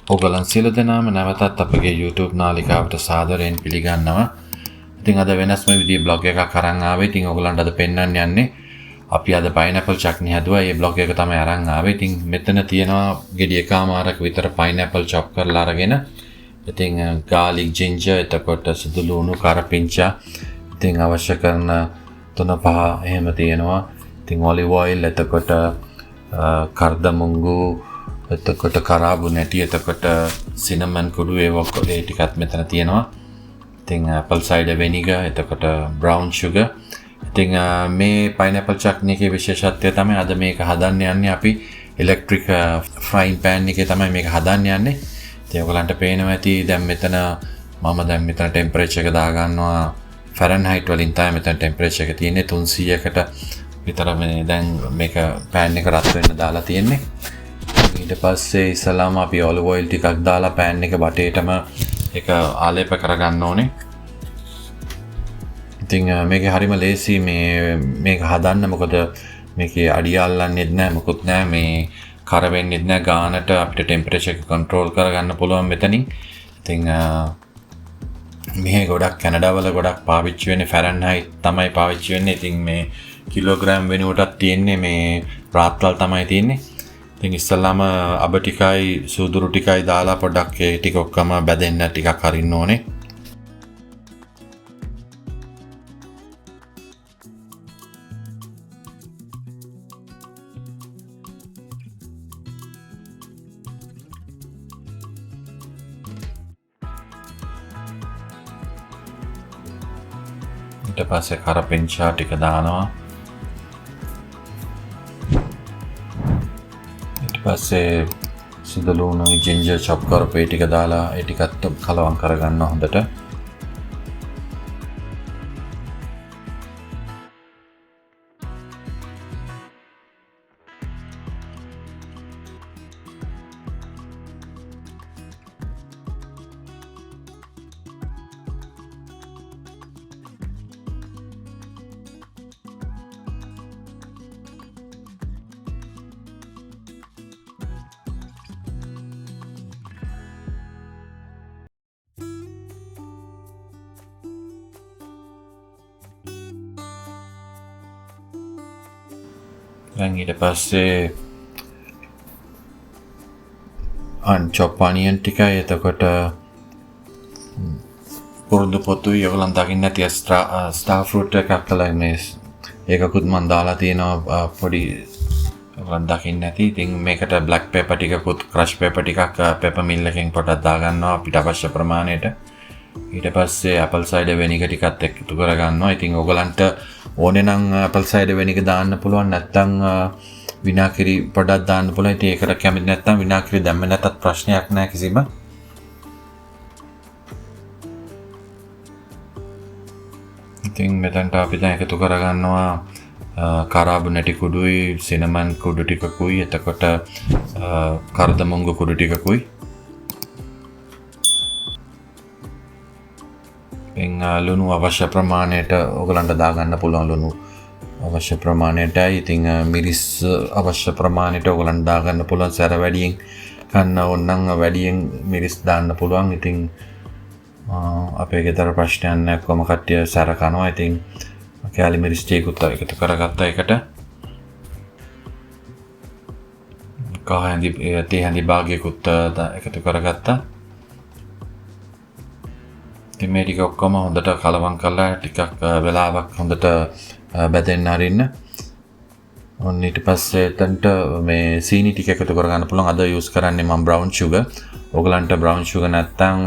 ඔයගලන් සියලු දෙනාම නැවතත් අපගේ YouTube නාලිකාවට සාදරයෙන් පිළිගන්නවා. ඉතින් අද වෙනස්ම විදිහේ බ්ලොග් එකක් අරන් ආවේ. ඉතින් ඔයගලන්ට අද පෙන්වන්න යන්නේ අපි අද පයිනැපල් චට්නි හදුවා. මේ බ්ලොග් එක තමයි අරන් ආවේ. ඉතින් මෙතන තියෙනවා ගෙඩි එකමාරක් විතර පයිනැපල් චොප් කරලා අරගෙන. ඉතින් garlic ginger එතකොට සුදු ලුණු කරපිංචා. ඉතින් අවශ්‍ය කරන 3-5 එහෙම තියෙනවා. ඉතින් olive oil එතකොට කරදමුංගු එතකොට කරාබු නැටි එතකොට සිනමන් කුඩු ඒ ටිකත් මෙතන තියෙනවා. ඉතින් apple cider vinegar එතකොට brown sugar. ඉතින් මේ pineapple chutney එකේ විශේෂත්වය තමයි අද මේක හදන්න යන්නේ අපි electric frying pan එකේ තමයි මේක හදන්න යන්නේ. ඉතින් ඔයගලන්ට පේනවා ඇති දැන් මෙතන මෙතන temperature එක දා ගන්නවා Fahrenheit වලින් තමයි මෙතන temperature එක තියෙන්නේ 300කට විතර මේ දැන් මේක pan එක රත් වෙන්න දාලා තියෙන්නේ. ඊට පස්සේ ඉස්සලාම අපි olive oil ටිකක් දාලා pan එක බටේටම ඒක ආලේප කරගන්න ඕනේ. ඉතින් මේක හරිම ලේසි මේක හදන්න මොකද මේකේ අඩිය අල්ලන්නේත් නැහැ මොකුත් නැහැ මේ කර වෙන්නේත් නැහැ ගානට අපිට ටෙම්පරේචර් එක කන්ට්‍රෝල් කරගන්න පුළුවන් මෙතනින්. ඉතින් මේ ගොඩක් කැනඩා වල ගොඩක් පාවිච්චි වෙන්නේ ෆැරන්හයිට් තමයි පාවිච්චි වෙන්නේ. ඉතින් මේ කිලෝග්‍රෑම් වෙනුවටත් තියෙන්නේ මේ රාත්වල් තමයි තියෙන්නේ. ඉතින් ඉස්සල්ලාම අබ ටිකයි සූදුරු ටිකයි දාලා පොඩ්ඩක් ඒ ටික ඔක්කොම බැදෙන්න ටිකක් අරින්න ඕනේ. ඊට පස්සේ කරපිංචා ටික දානවා. පස්සේ සුදු ලුණු ginger chop කරපු ඒ ටික දාලා ඒ ටිකත් කලවම් කරගන්න හොඳට. දැන් ඊට පස්සේ අන්චොප් අනියන් ටිකයි එතකොට පුරුදු පොතුයි ඔයගලන් දකින්න ඇති ස්ටාර් ෆෘට් එකක් කළා මේ ඒකකුත් මම දාලා තියෙනවා පොඩි ඔයගලන් දකින්න ඇති. ඉතින් මේකට බ්ලැක් පෙපර් ටිකකුත් ක්‍රෂ් පෙපර් ටිකක් පෙපර් මිල් එකෙන් පොඩක් දාගන්නවා අපිට අවශ්‍ය ප්‍රමාණයට. ඊට පස්සේ apple cider vinegar ටිකත් එකතු කරගන්නවා. ඉතින් ඔයගලන්ට ඕනේ නම් apple cider vinegar දාන්න පුළුවන් නැත්නම් විනාගිරි පොඩක් දාන්න පුළුවන්. ඉතින් ඒකට කැමති නැත්නම් විනාගිරි දැම්ම නැතත් ප්‍රශ්නයක් නැහැ කිසිම. ඉතින් මෙතනට අපි දැන් එකතු කරගන්නවා කරාබු නැටි කුඩුයි සිනමන් කුඩු ටිකකුයි එතකොට කරදමුංගු කුඩු ටිකකුයි. ලුණු අවශ්‍ය ප්‍රමාණයට ඔයගලන්ට දාගන්න පුළුවන් ලුණු අවශ්‍ය ප්‍රමාණයටයි. ඉතින් මිරිස් අවශ්‍ය ප්‍රමාණයට ඔයගලන්ට දාගන්න පුළුවන්. සැර වැඩියෙන් ගන්න ඕන නම් වැඩියෙන් මිරිස් දාන්න පුළුවන්. ඉතින් අපේ ගෙදර ප්‍රශ්නයක් නැහැ කොහොම කට්ටිය සැර කනවා. ඉතින් කැලි මිරිස් ටිකකුත් එකතු කරගත්තා එකට. තේ හැඳි භාගයකුත් එකතු කරගත්තා. ඉතින් මේ ටික ඔක්කොම හොඳට කලවම් කරලා ටිකක් වෙලාවක් හොඳට බැදෙන්න අරින්න. ඔන්න ඊට පස්සේ එතනට මේ සීනි ටික එකතු කරගන්න පුළුවන්. අද යූස් කරන්නේ මම brown sugar. ඔයගලන්ට brown sugar නැත්නම්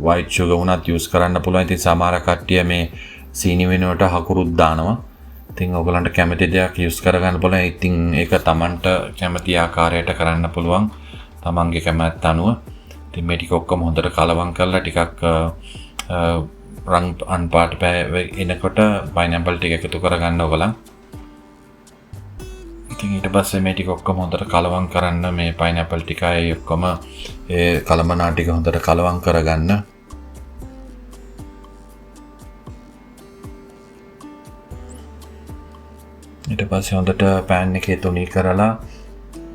white sugar උනත් යූස් කරන්න පුළුවන්. ඉතින් සමහර කට්ටිය මේ සීනි වෙනුවට හකුරුත් දානවා. ඉතින් ඔයගලන්ට කැමති දෙයක් යූස් කරගන්න පුළුවන්. ඉතින් ඒක Tamanට කැමති ආකාරයට කරන්න පුළුවන්. Tamanගේ කැමැත්ත අනුව. ඉතින් මේ ටික ඔක්කොම හොඳට කලවම් කරලා ටිකක් රන් අන්පාට එනකොට පයිනැපල් ටික එකතු කරගන්න ඔයගලන්. ඉතින් ඊට පස්සේ මේ ටික ඔක්කොම හොඳට කලවම් කරන්න මේ පයිනැපල් ටිකයි ඔක්කොම ඒ කලමනා ටික හොඳට කලවම් කරගන්න. ඊට පස්සේ හොඳට pan එකේ තුනී කරලා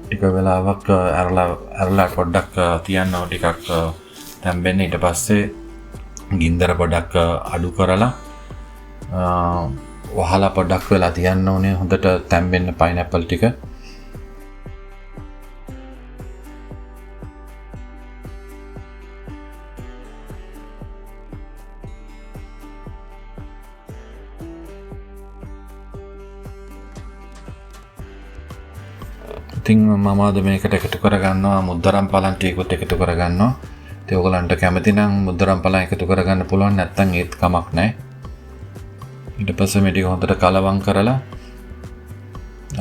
ටික වෙලාවක් ඇරලා පොඩ්ඩක් තියන්න ඕන ටිකක් තැම්බෙන්න. ඊට පස්සේ ගින්දර පොඩ්ඩක් අඩු කරලා වහලා පොඩ්ඩක් වෙලා තියන්න ඕනේ හොඳට තැම්බෙන්න පයිනැපල් ටික. ඉතින් මම අද මේකට එකතු කරගන්නවා මුද්දරම් පලන් ටිකකුත් එකතු කරගන්නවා. ඉතින් ඔයගලන්ට කැමති නම් මුද්දරම් පලන් එකතු කරගන්න පුළුවන්, නැත්නම් ඒත් කමක් නැහැ. ඊට පස්සේ මේ ටික හොඳට කලවම් කරලා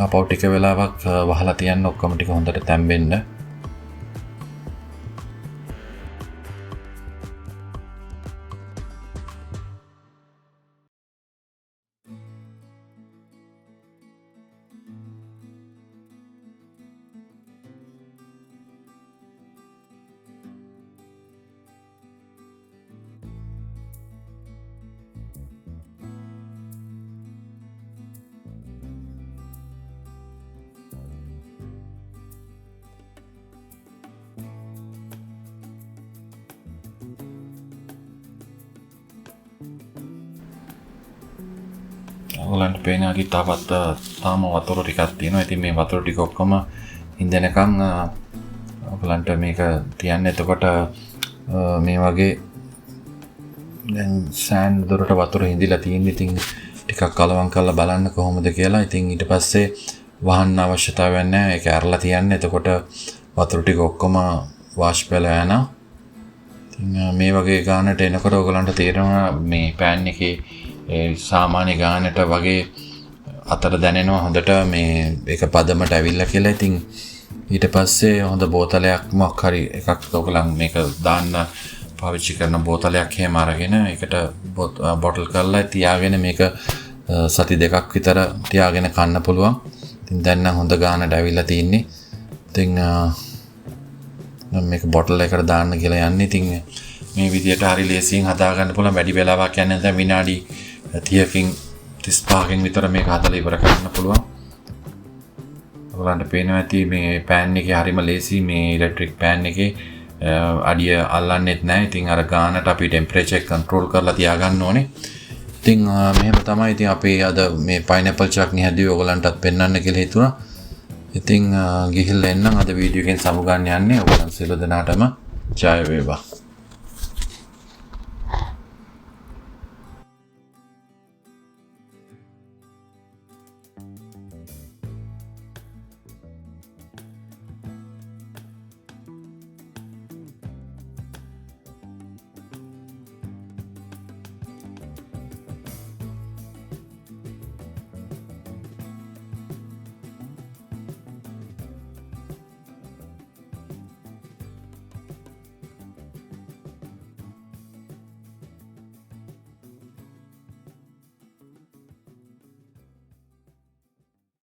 ආපහු ටික වෙලාවක් වහලා තියන්න ඔක්කොම ටික හොඳට තැම්බෙන්න. ඔයගලන්ට පේනවා තවත් තාම වතුර ටිකක් තියෙනවා. ඉතින් මේ වතුර ටික ඔක්කොම ඉඳනකම් ඔයගලන්ට මේක තියන්න. එතකොට මේ වගේ දැන් සෑන් දොරට වතුර හිඳිලා තියෙන. ඉතින් ටිකක් කලවම් කරලා බලන්න කොහොමද කියලා. ඉතින් ඊට පස්සේ වහන්න අවශ්‍යතාවයක් නැහැ. ඒක ඇරලා තියන්න. එතකොට වතුර ටික ඔක්කොම වාෂ් වෙලා යනවා. ඉතින් මේ වගේ ගානට එනකොට ඔයගලන්ට තේරෙනවා මේ පෑන් එකේ සාමාන්‍ය ගානට වගේ අතර දැනෙනවා හොඳට මේ ඒක පදමට ඇවිල්ලා කියලා. ඉතින් ඊට පස්සේ හොඳ බෝතලයක් මොකක් හරි එකක් ඔයගලන් මේක දාන්න පාවිච්චි කරන බෝතලයක් එහෙම අරගෙන ඒකට බොටල් කරලා තියාගෙන මේක සති දෙකක් විතර තියාගෙන කන්න පුළුවන්. ඉතින් දැන් නම් හොඳ ගානට ඇවිල්ලා තින්නේ. ඉතින් මම මේක බොටල් එකකට දාන්න කියලා යන්නේ. ඉතින් මේ විදියට හරි ලේසියෙන් හදා ගන්න පුළුවන්. වැඩි වෙලාවක් යන්නේ නැත්නම් විනාඩි 30කින් 35කින් විතර මේක හදලා ඉවර කරන්න පුළුවන්. ඔයගලන්ට පේනවා ඇති මේ පෑන් එකේ හරිම ලේසි. මේ ඉලෙක්ට්‍රික් පෑන් එකේ අඩිය අල්ලන්නෙත් නැහැ. ඉතින් අර ගානට අපි ටෙම්පරේචර් එක කන්ට්‍රෝල් කරලා තියාගන්න ඕනේ. ඉතින් මෙහෙම තමයි. ඉතින් අපි අද මේ පයිනැපල් චට්නි හැදුවේ ඔයගලන්ටත් පෙන්වන්න කියලා හිතුණා. ඉතින් ගිහිල්ලා එන්නම්. අද වීඩියෝ එකෙන් සමු ගන්න යන්නේ. ඔයගලන් සියලු දෙනාටම ජය වේවා.